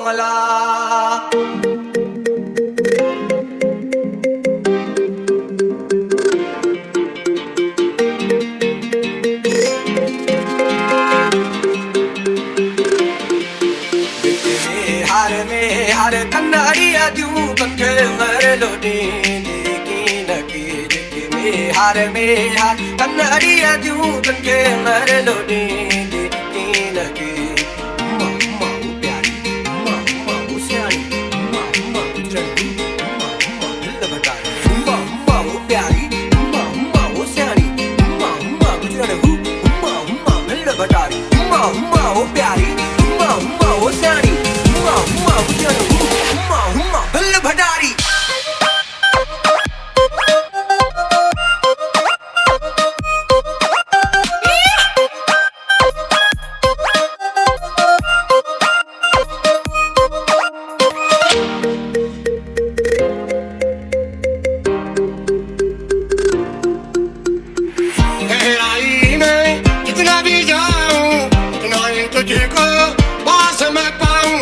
मला हार कन्नड़िया दूं पंखे मर लोटे लेकिन के में हार कन्नड़िया दूं पंखे मर लोटे लेकिन के मम्मा वो प्यारी मम्मा वो सियानी मम्मा वो चंडी मम्मा दिल बटाई मम्मा वो प्यारी मम्मा वो सियानी मम्मा वो चंडी मम्मा दिल बटाई मम्मा वो प्यारी मम्मा वो सियानी मम्मा वो चंडी भल्ल भटारी गहराई में जितना भी जाऊं उतना ही तुझको पास में पाऊं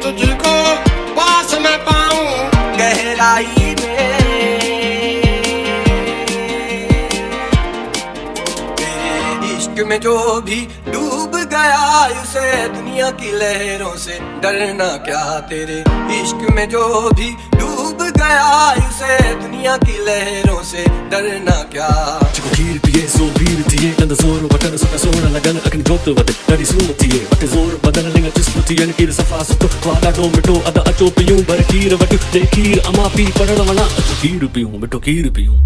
तुझको पास में पाऊं गहराई में तेरे इश्क में जो भी डूब गया उसे दुनिया की लहरों से डरना क्या तेरे इश्क में जो भी डूब गया उसे दुनिया की लहरों से डरना क्या Kir piye so bir tiye and the zoro batan so sona lagan akan jokto wate dari sumo tiye but zoro badan lenga chismu tiye kir safa so wada do meto ada acho piyum bar kir watu de kir ama pi padana wana kir piyum meto kir piyum